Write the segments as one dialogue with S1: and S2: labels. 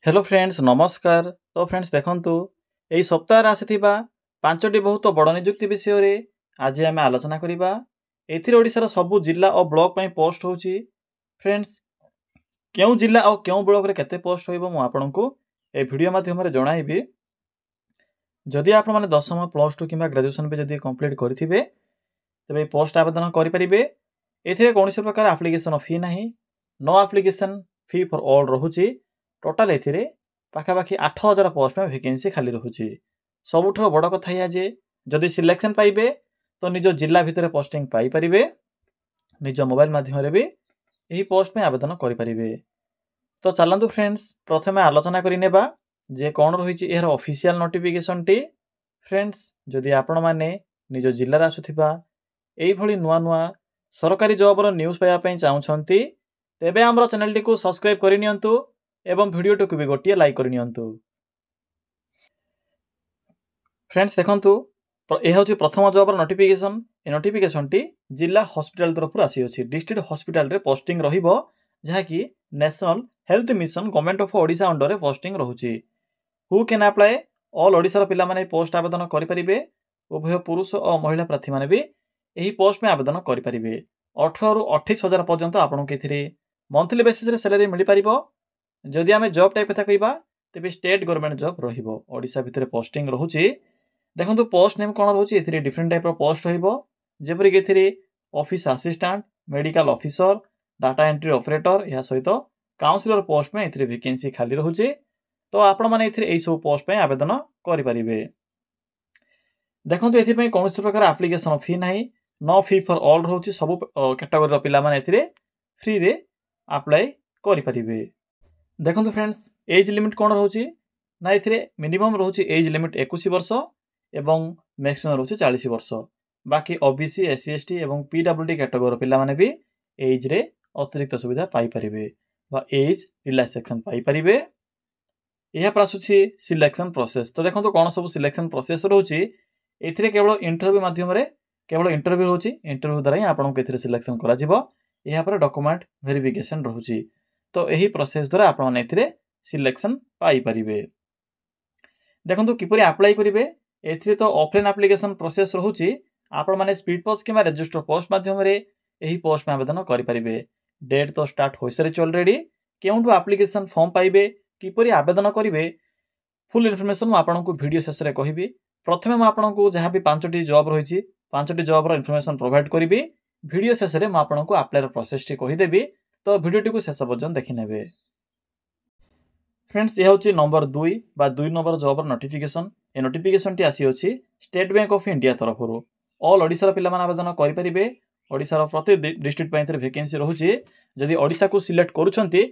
S1: Hello friends नमस्कार। तो friends देखंतु एई सप्ताह आसीथिबा पांचटी बहुत बड़ नियुक्ति विषय रे आज आम आलोचना करिबा। एथिरे ओडिशार सबु जिला और ब्लॉक पई पोस्ट होउची। फ्रेंड्स केउ जिला और केउ ब्लॉक रे केते पोस्ट होइबो मु आपनकु ए वीडियो माध्यम रे जणाइबी। जदि आपण माने 10th प्लस 2 किबा ग्रेजुएशन पे जदि कंप्लीट करथिबे तबे पोस्ट आवेदन करि परिबे। एथिरे कोनोसी प्रकार एप्लीकेशन फी नाही, no application fee for all रहुची। टोटाल एथिरे पाखापाखि 8000 पोस्ट में वैकेंसी खाली रहुची। सबुठो बड़ कथा या जे जदि सिलेक्शन पाइबे तो निज जिला भितर पोस्टिंग पाई परिबे, निज मोबाइल माध्यम रे भी एही पोस्ट में आवेदन करि परिबे। तो चलंतु फ्रेंड्स प्रथमे आलोचना करि नेबा जे कोन रहिछि एहर ऑफिशियल नोटिफिकेशन टी। फ्रेंड्स जदि आपण माने निज जिल्ला रा आसुथिबा एई भली नुआ नुआ सरकारी जॉब रो न्यूज़ पाया पई चाहुछंती तेबे हमरो चैनल टी को सब्सक्राइब करि नियंतु एवं वीडियो टी को भी गोटिए लाइक करि नियंतु। फ्रेंड्स देखंतु ए होछि प्रथम जॉब रो नोटिफिकेशन। ए नोटिफिकेशन टी जिला हॉस्पिटल तरफ आसी अछि। डिस्ट्रिक्ट हॉस्पिटल रे पोस्टिंग रहिबो जहा कि national health mission government of Odisha under रे पोस्टिंग रहुछि। Who can apply all Odisha रो पिला माने पोस्ट आवेदन करि परिबे। उभय पुरुष और महिला प्रार्थी माने भी एही पोस्ट में आवेदन करि परिबे। 18 रु 28000 पर्यंत आपन के थिरे मंथली बेसिस रे सैलरी मिलि परिबो। जदि आमे जॉब टाइप कथा कहिबा तेबे स्टेट गवर्नमेंट जॉब रहिबो। ओडिशा भितर पोस्टिंग रहुछि। देखंतु पोस्ट नेम कोन रहुछि एथिरे डिफरेंट टाइप रो पोस्ट रहिबो। जेपरि के एथिरे office assistant, medical officer, data entry operator या सहित काउंसलर पोस्ट में एथिरे वैकेंसी खाली रहुछि। तो आपण माने एथिरे एई सब पोस्ट पे आवेदन करि परिबे। देखंतु एथि पई कोनोसी प्रकार एप्लीकेशन फी नाही, नो फी फॉर ऑल रहुछि। सब कैटेगरी रो पिला माने एथिरे फ्री रे अप्लाई करि परिबे। देखंतु फ्रेंड्स एज लिमिट कोन रहुछि ना एथिरे मिनिमम रहुछि एज लिमिट 21 वर्ष एवं मैक्सिमम रहुछि 40 वर्ष। बाकी ओबीसी, एससी एसटी एवं पीडब्ल्यूडी कैटेगरी पिला माने भी एज रे अतिरिक्त सुविधा पाई परिबे बा एज रिलैक्सेशन पाई परिबे। यह प्रासुछि सिलेक्शन प्रोसेस। तो देखंतु कोन सब सिलेक्शन प्रोसेस रहुछि एथिरे केवल इंटरव्यू माध्यम रे केवल इंटरव्यू रहुछि। इंटरव्यू द्वारा ही आपन को एथिरे सिलेक्शन करा जिवो। यहा पर डॉक्यूमेंट वेरिफिकेशन रहुछि। तो एही प्रोसेस द्वारा आपण माने एथिरे सिलेक्शन पाई परिबे। देखंतु किपरि अप्लाई करिवे एथिरे तो ऑफलाइन एप्लीकेशन प्रोसेस रहुछि। आपण माने स्पीड पोस्ट किबा रजिस्टर पोस्ट माध्यम रे एही पोस्ट में आवेदन करि परिबे। डेट तो स्टार्ट होई सारिछ ऑलरेडी। केउंटु एप्लीकेशन फॉर्म पाइबे, किपरि आवेदन करिवे फुल इन्फॉर्मेशन मु आपण को वीडियो शेष रे कहिबी। प्रथमे मु आपण को जहां भी 5टी जॉब रहिछि 5टी जॉब रो इन्फॉर्मेशन प्रोवाइड करिबी। वीडियो शेष रे मु आपण को अप्लाई रो प्रोसेस टी कहि देबी। तो वीडियो टी को शेष पर्यंत देखि नेबे। फ्रेंड्स ये होची नंबर 2 बा 2 नंबर जॉब रो नोटिफिकेशन। ए नोटिफिकेशन टी आसी अछि स्टेट बैंक ऑफ इंडिया तरफ रो। ऑल ओडिसा रो पिला मान आवेदन करि परिबे। ओडिसा रो प्रति डिस्ट्रिक्ट पई वैकेंसी रहुछि। जदि ओडिसा को सिलेक्ट करूछंती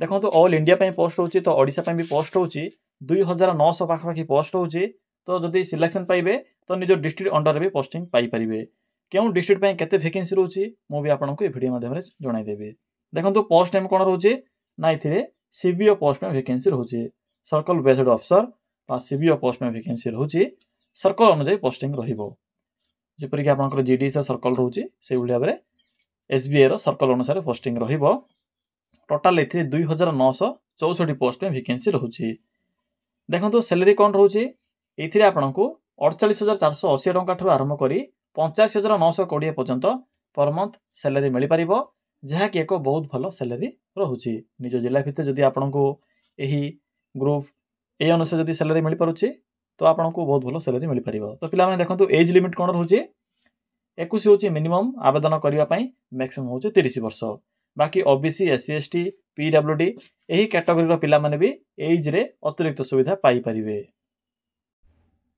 S1: देखंतु ऑल इंडिया पई पोस्ट होछि तो ओडिसा पई भी पोस्ट होछि 2900 पाखपाखी पोस्ट होछि। तो जदि सिलेक्शन पाइबे तो निज डिस्ट्रिक्ट अंडर भी पोस्टिंग पाई परिबे। केउ डिस्ट्रिक्ट पई केते वैकेंसी रहउछि मु भी आपन को ए वीडियो माध्यम रे जणाई देबे। देखंतु पोस्ट नेम कोन रहउछि ना इथिरे सीबीओ पोस्ट में वैकेंसी रहउछि। सर्कल बेस्ड अफसर बा सीबीओ पोस्ट में वैकेंसी रहउछि। सर्कल अनुसार पोस्टिंग रहिबो। जेपरि कि आपन को जीडीएस सर्कल रहउछि से उलिया बरे एसबीआई रो सर्कल अनुसार पोस्टिंग रहिबो। टोटल इथे 2964 पोस्ट में वैकेंसी रहउछि। देखंतु सैलरी कोन रहउछि एथिरे आपन को 48480 टंका ठरो आरंभ करी 85920 पर्यंत पर मंथ सैलरी मिलि परिबो। जहा कि एको बहुत भलो सैलरी रहउछि। निज जिला भितर जदि आपन को एही ग्रुप ए अनुसार जदि सैलरी मिलि परुछि तो आपन को बहुत भलो सैलरी मिलि परिबो। तो पिला माने देखंतु एज लिमिट कोन रहउछि 21 होछि मिनिमम आवेदन करिवा पई, मैक्सिमम होछि 30 वर्ष। बाकी ओबीसी, एससी एसटी, पीडब्ल्यूडी एही कैटेगरी रो पिला माने भी एज रे अतिरिक्त सुविधा पाई परिबे।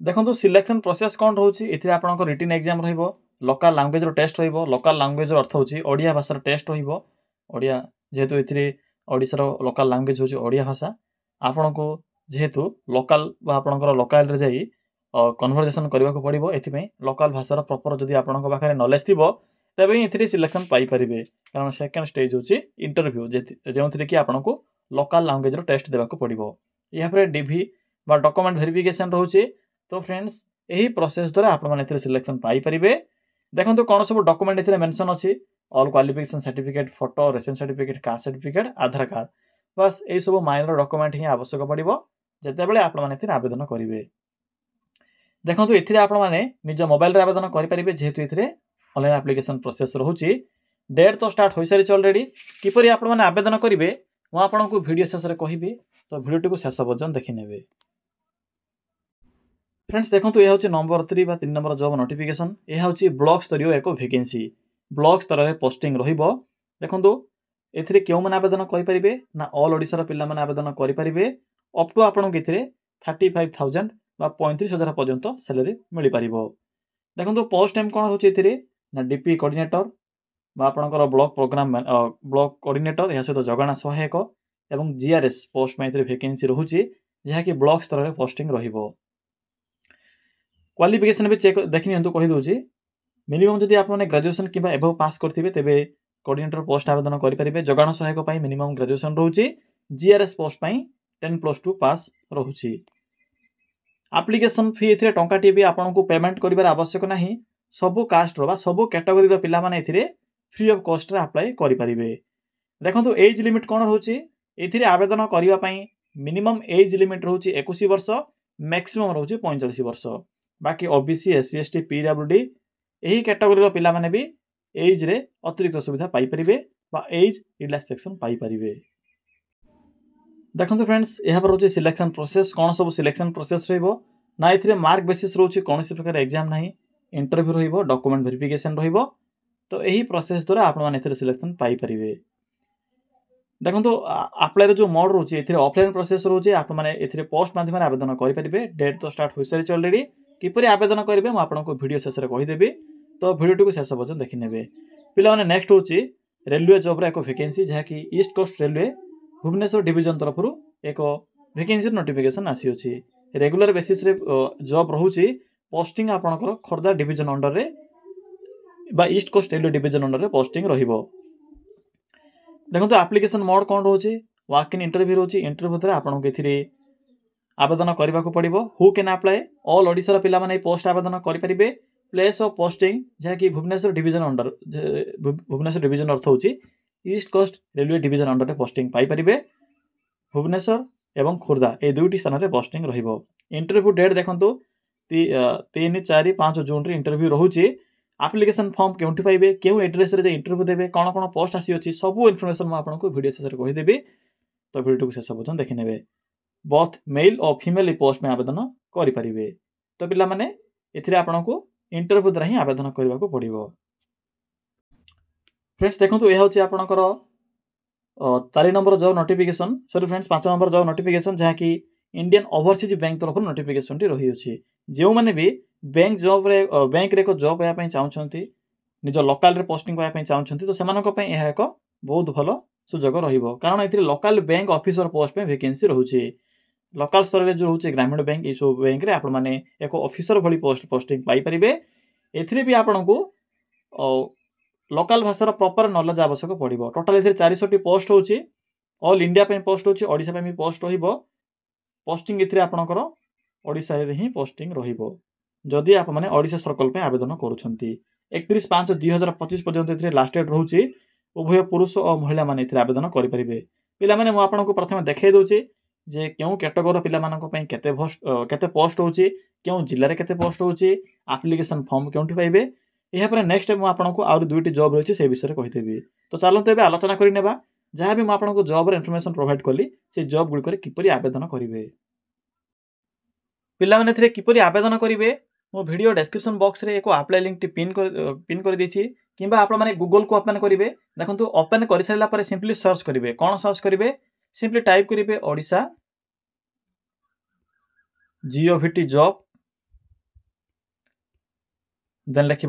S1: देखंतु सिलेक्शन प्रोसेस कोन रहउछि एथिरे आपन को रिटन एग्जाम रहिबो। लोकल लैंग्वेज रो टेस्ट रहिबो। लोकल लैंग्वेज रो अर्थ होछि ओडिया भाषा रो टेस्ट रहिबो। ओडिया जेहेतु एथिरे ओडिसा रो लोकल लैंग्वेज होछि ओडिया भाषा। आपन को जेहेतु लोकल बा आपन को लोकल रे जाई कन्वर्सेशन करबा को पड़िबो। एथि पई लोकल भाषा रो प्रॉपर जदि आपन को बाखरे नॉलेज थिबो तबे एथिरे सिलेक्शन पाई परिबे। कारण सेकंड स्टेज होछि इंटरव्यू जेउथिरे कि आपन को लोकल लैंग्वेज रो टेस्ट देबा को पड़िबो। या पर डीवी बा डॉक्यूमेंट वेरिफिकेशन रहउछि। तो फ्रेंड्स एही प्रोसेस द्वारा आपण माने एथिरे सिलेक्शन पाई परिबे। देखंतु कोन सब डॉक्यूमेंट एथिरे मेंशन अछि all qualification certificate, photo, ration certificate, caste certificate, Aadhaar card बस यही सब माइनर डॉक्यूमेंट ही आवश्यक पड़ो जितेबाला आपने आवेदन करेंगे। देखो ये आपने निज मोबाइल रे आवेदन करेंगे जेहेतु ये ऑनलाइन एप्लिकेशन प्रोसेस रोचे। डेट तो स्टार्ट हो सारी अलरेडी किपरि आपने आवेदन करेंगे मुझे आपको वीडियो शेष में कहबी तो वीडियो को शेष पर्यटन देखने। फ्रेंड्स देखो यह हूँ नंबर 3 3 नंबर जॉब नोटिफिकेशन। यह हूँ ब्लॉक स्तरीय एक वैकेंसी ब्लॉक स्तर में पोस्टिंग रहिबो। देखो एथिरे क्यों मैंने आवेदन करेंगे ना ऑल ओडिशार पिला माने आवेदन करेंगे। अप टू आपको 35,000 बा 35,000 पर्यंत सैलरी मिल पार। देखो पोस्ट टाइम कौन रोचे ना डीपी कोऑर्डिनेटर बा आपणकर ब्लॉक प्रोग्राम ब्लॉक कोऑर्डिनेटर या सहित जगाणा सहायक एवं जीआरएस पोस्ट में वैकेंसी रोचे जहाँकि ब्लॉक स्तर में पोस्टिंग रहिबो। क्वालिफिकेशन भी चेक देखनी कहीदे मिनिमम जदि आपने ग्रेजुएशन कि एबव पास करते तेरे कोऑर्डिनेटर पोस्ट आवेदन करेंगे। जगाण सहायक मिनिमम ग्रेजुएशन रोचे जीआरएस पोस्ट 10+2 पास रोचे। एप्लिकेशन फी ए टंकाटी भी आपको पेमेंट कर आवश्यक ना सबू कास्ट रो सबू कैटेगोरी पिला माने फ्री ऑफ कॉस्ट अप्लाई करेंगे। देखो एज लिमिट कौन रोचे ये आवेदन करने मिनिमम एज लिमिट रोचे 21 वर्ष मैक्सिमम रोचे 45 वर्ष। बाकी ओबीसी एससी एसटी पीडब्ल्यूडी यही कैटेगोरी पिला माने भी एज रे अतिरिक्त सुविधा पाई परिबे बा एज रिलैक्सेशन पाई परिबे। देखो फ्रेंड्स यहाँ पर रोचे सिलेक्शन प्रोसेस कौन सब सिलेक्शन प्रोसेस रहिबो ना ये मार्क बेसिस रोचे कौन सी प्रकार एग्जाम ना इंटरव्यू रहिबो डॉक्यूमेंट वेरिफिकेशन रहिबो। तो यही प्रोसेस द्वारा आप सिलेक्शन पाई परिबे। देखो अप्लाई जो मोड रोचे ये ऑफलाइन प्रोसेस रोचे आपने पोस्ट माध्यम आवेदन करेंगे। डेट तो स्टार्ट हो सारी अलरेडी किपरि आवेदन करेंगे मुझे आपको वीडियो शेष में कहीदेवी तो वीडियो को शेष पर्यटन देखने। पिला नेक्स्ट हूँ रेलवे जॉब एक वैकेंसी जहाँकि east coast railway Bhubaneswar division तरफ एक वैकेंसी नोटिफिकेशन आसी रेगुलर बेसिस रे जॉब रोचे पोस्टिंग आपणकर खोर्धा डिविजन अंडर रे बा east coast railway division under रे पोस्टिंग रहिबो। देखो एप्लिकेशन मोड कौन रोचे वॉक इन इंटरव्यू रोचे इंटरव्यू द्वारा आपको ये आवेदन करने को पड़ो। हु कैन अप्लाई ऑल ओडिशार पिला माने पोस्ट आवेदन करेंगे। प्लेस ऑफ पोस्टिंग जहाँकि Bhubaneswar division under Bhubaneswar division अर्थ हो east coast railway division under रे पोस्टिंग पाई परिबे। भुवनेश्वर एवं खोर्धा ये दुईटी स्थान में पोस्टिंग रहिबो। इंटरव्यू डेट देखो 3, 4, 5 जून रे इंटरव्यू रोचे। एप्लिकेशन फॉर्म क्योंठी पाइबे क्यों एड्रेस रे इंटरव्यू देबे कौन कौन पोस्ट आसी अछि सब इनफॉरमेशन मैं आपको वीडियो शेष में कहीदेवी तो वीडियो को शेष पर्यटन देखने। बोथ मेल और फीमेल पोस्ट में आवेदन करेंगे। तो पिला माने एथिरे आपको इंटरव्यू द्वारा ही आवेदन करने को पड़ो। फ्रेंड्स देखो यह हूँ आपणकर 4 number job notification sorry friends 5 number job notification जहाँकि इंडियन ओवरसीज बैंक तरफ नोटिफिकेशन टी रही अछि। जो मैंने भी बैंक जॉब रे बैंक रे को जॉब पाया चाहते निज लोकल रे पोस्टिंग पाया चाहते तो से एक बहुत भल सुजोग रहिबो कारण ये लोकल बैंक ऑफिसर पोस्ट में वैकेंसी रोचे। लोकल स्तर में जो रोचे ग्रामीण बैंक ये सब बैंक रे आपण माने एक ऑफिसर भली पोस्टिंग पाई परिबे। एथिरे भी आपको लोकल भाषार प्रॉपर नॉलेज आवश्यक पड़ो। टोटाल ये 400 पोस्ट होची ऑल इंडिया पे पोस्ट होची ओडिशा पे भी पोस्ट रहिबो। पोस्टिंग एथिरे आपणकर ओडिशा रे ही पोस्टिंग रहिबो जदि आप माने ओडिशा सर्कल पे आवेदन करूछंती। 31/5/2025 पर्यंत एथिरे लास्ट डेट रोची उभय पुरुष और महिला माने एथिरे आवेदन करि परिबे। पिला माने मु आपनको प्रथम देखाई दोची जे क्यों कैटेगोरी पिला मानक पई केते पोस्ट होची क्यों जिल्ला रे केते पोस्ट होची एप्लिकेशन फॉर्म क्योंठी पाइबे। यहाँ पर नेक्स्ट टाइम आपको आउर 2टी जॉब रही से विषय कहीदेवी। तो चलते एवं आलोचना करनेबा जहाँ भी आपको जॉब इनफॉरमेशन प्रोवाइड कली से जॉब गुड़िक किपरि आवेदन करेंगे। पिला माने किपरि आवेदन करेंगे मो वीडियो डिस्क्रिप्शन बॉक्स रे एक अप्लाई लिंक पिन कर देछि किंबा आप माने गूगल को ओपन करेंगे। देखो ओपन कर सारा पर सिंपली सर्च करेंगे कौन सर्च करेंगे सिंपली टाइप करेंगे ओडिशा GOVT जॉब देन लिखे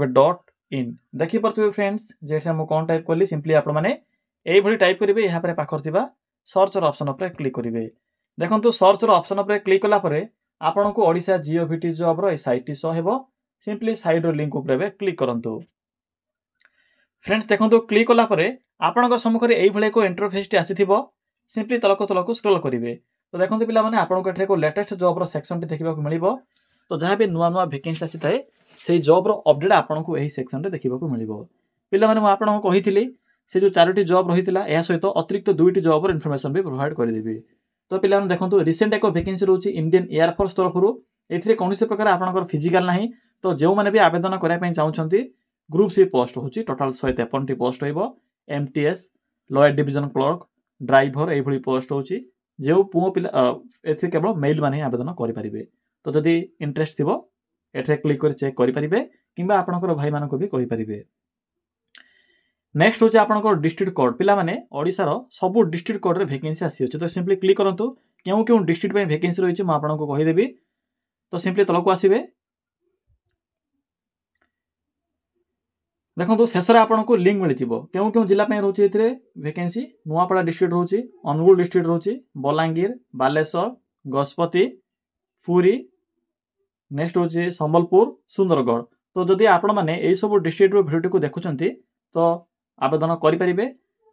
S1: .in देखी पारे फ्रेंड्स जेठे मु कौन टाइप कली सिंपली आप माने एई भली टाइप करेंगे। यहाँ पर पाखर थिबा सर्च ऑप्शन पर क्लिक करेंगे। देखो सर्च ऑप्शन पर क्लिक कला परे आपको ओडिशा GOVT जॉब रो साइट शो हेबो। सिंपली साइड रो लिंक ऊपर क्लिक करंतु। फ्रेंड्स देखो क्लिक कला परे आपनको सम्मुखरे एई भली को इंटरफेस टी आसीथिबो। सिंपली तलक स्क्रॉल करेंगे। तो देखो पिला माने आपनको एठे को लेटेस्ट जॉब रो सेक्शन टी देखिबा को मिलिबो। तो जहाँ भी नुआ नुआ वैकेंसी आसी थाए से जॉब रो अपडेट आपनको एही सेक्शन रे देखिबा को मिलिबो। पिला माने मु आपनको कहिथिली से जो 4टी जॉब रही यह सहित अतिरिक्त 2टी जॉब इनफॉरमेशन भी प्रोवाइड करदेवी। तो पे देखो रिसेंट एक वैकेंसी रोचे इंडियन एयरफोर्स तरफ ए कौन प्रकार आपंकर फिजिकाल ना। तो जो मैंने भी आवेदन करने चाहते ग्रुप सी पोस्ट हो टोटाल 153टी post MTS lawyer division clerk driver ये पोस्ट हो जो पुओ पिला ए केवल मेल मैंने आवेदन करेंगे। तो जदि इंटरेस्ट थी एठे क्लिक कर चेक करेंगे कि आपंकर भाई मानक भी कहींपारे। नेक्स्ट हूँ आपंकर डिस्ट्रिक्ट कोड पिला माने ओडिशार सबू डिस्ट्रिक्ट कोड रे वैकेंसी आसी अछि। तो सिंपली क्लिक करंतु क्यों क्यों डिस्ट्रिक्ट में वैकेंसी रही मैं आपको कहीदेवी। तो सिंपली तलक आसबे देखो शेष में आपको लिंक मिल क्यों क्यों जिला रोचे वैकेंसी नुआपड़ा डिस्ट्रिक्ट रोचे अनुगुल डिस्ट्रिक्ट रोचे बलांगीर बालेश्वर गजपति पुरी नेक्स्ट हूँ संबलपुर सुंदरगढ़। तो जदि आपण मैंने यही सब डिस्ट्रिक्ट भिडियो को देखुंत तो आवेदन करेंगे।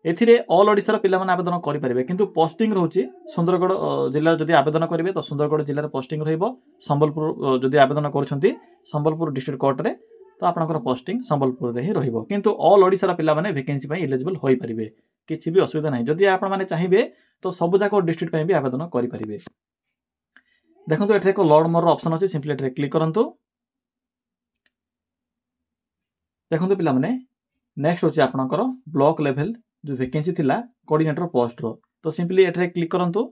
S1: एथिरे ऑल ओडिशा पिला माने आवेदन करेंगे किंतु पोस्टिंग रोचे सुंदरगढ़ जिले जदि आवेदन करेंगे तो सुंदरगढ़ जिले में पोस्टिंग रहिबो। संबलपुर जदि आवेदन करुछंती संबलपुर डिस्ट्रिक्ट कोर्ट रे तो आपनकर पोस्टिंग संबलपुर रे ही रहिबो किंतु ऑल ओडिशा पिला माने वैकेंसी पई एलिजिबल होई परिबे किछि भी असुविधा नहीं। जदि आपण माने चाहिबे तो सब जाक डिस्ट्रिक्ट पई भी आवेदन करि परिबे। देखंतु एठे एक लॉर्ड मोर ऑप्शन अछि सिंपली एठे क्लिक करंतु। देखंतु पिला माने नेक्स्ट होची आपनकर ब्लॉक लेवल जो वैकेंसी थिला कोऑर्डिनेटर पोस्ट रो। तो सिंपली एठे क्लिक करंतु।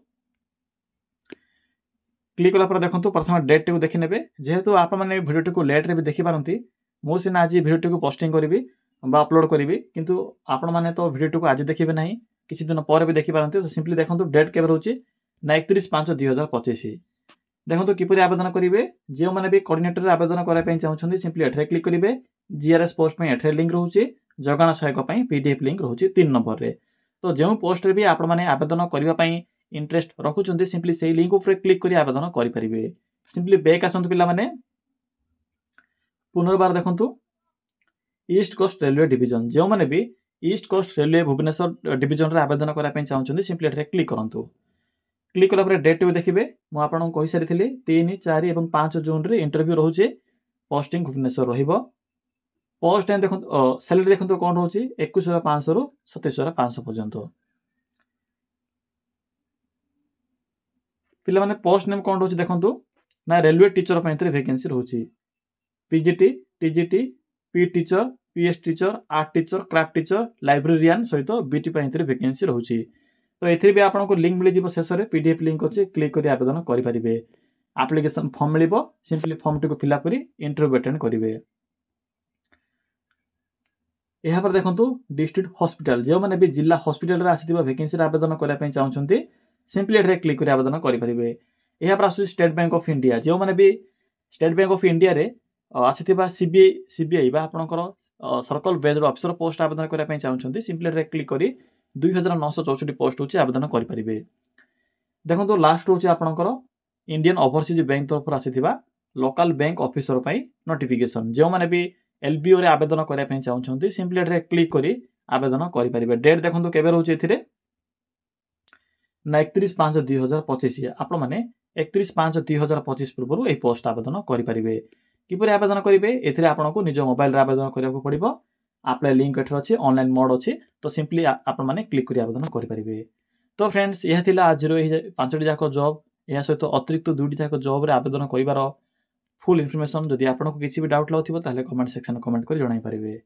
S1: क्लिक कला पर देखंतु प्रथम डेट को देखि नेबे जेहेतु आप माने वीडियो को लेट रे भी देखि पारंती मो सिना आज वीडियो को पोस्टिंग करिवि बा अपलोड करिवि किंतु आपण माने तो वीडियो को आज देखिबे नाही किछि दिन पर भी देखि पारंती। तो सिंपली देखंतु डेट केबे रहउची ना 31/5/2025 देखंतु किपरि आवेदन करिवे जे माने भी कोऑर्डिनेटर रे आवेदन करै पय चाहउछन्ती सिंपली एठे क्लिक करिवे। जीआरएस पोस्ट में एठे लिंक रहउची जगान सहायक पय पीडीएफ लिंक रहउची 3 नंबर रे। तो जो पोस्ट रे भी आपण माने आवेदन करिवा पय इंटरेस्ट रखुछन्ती सिंपली सेही लिंक ऊपर क्लिक करी आवेदन करि परिबे। सिंपली बैक आसंतु पिला माने पुनर्बार देखंतु ईस्ट कोस्ट रेलवे डिवीजन जो माने भी east coast railway Bhubaneswar division रे आवेदन करा पय चाहउछन्ती सिंपली एठे क्लिक करंतु। क्लिक कला पर डेट भी देखिबे मु आपन कहि सारि थिली 3, 4 एवं 5 जून रे इंटरव्यू रहउचे पोस्टिंग भुवनेश्वर रहिबो। पोस्ट टाइम देखंतु सैलरी देखंतु कोन रहउची 21500 रु 27500 पर्यंत। पिला माने पोस्ट नेम कोन रहउची देखंतु ना रेलवे टीचर पय वैकेंसी रहउची PGT TGT P teacher PS teacher art teacher craft teacher librarian सहित बीटी पय वैकेंसी रहउची। तो एथि भी आपनको लिंक मिल जिवो शेष रे पीडीएफ लिंक अछि क्लिक करी आवेदन करि परिबे। एप्लीकेशन फॉर्म मिलिबो सिंपली फॉर्म टी को फिल अप करी इंटरव्यू अटेंड करिवे। यहाँ पर देखंतु डिस्ट्रिक्ट हॉस्पिटल जो माने भी जिला हॉस्पिटल रे आसीथिबा वैकेंसी रे आवेदन करिया पय चाहउछन्ती सिंपली एठे क्लिक करी आवेदन करि परिबे। यहाँ पर आसु स्टेट बैंक ऑफ इंडिया जो माने भी स्टेट बैंक ऑफ इंडिया रे आसीथिबा सीबीआई बा आपनकर सर्कल बेस्ड ऑफिसर पोस्ट आवेदन करिया पय चाहउछन्ती सिंपली एठे क्लिक करी 2964 पोस्ट होची आवेदन करि परिबे। देखंतु लास्ट होची आपनकर इंडियन ओवरसीज बैंक तरफ आसीथिबा लोकल बैंक ऑफिसर पय नोटिफिकेशन जो माने भी एलबीओ रे आवेदन करिया पय चाहउछन्ती सिंपली एठे क्लिक करी आवेदन करि परिबे। डेट देखंतु केबे रहउची एथिरे ना 31/5/2025 आपण माने 31/5/2025 पूर्व ए पोस्ट आवेदन करि परिबे। किपरि आवेदन करिवे एथिरे आपनको निज मोबाइल रे आवेदन करियाको पड़िबो। अप्लाई लिंक एठर अछि ऑनलाइन मोड अछि तो सिंपली आपण माने क्लिक करी आवेदन करि परिबे। तो फ्रेंड्स यह थिला आज रो 5टी जाको जॉब या सहित अतिरिक्त 2टी जाको जॉब रे आवेदन करिवार फुल इन्फॉर्मेशन। जदि आपनको किछि भी डाउट लाउथिबो ताले कमेंट सेक्शन कमेंट करी जणाई परिबे।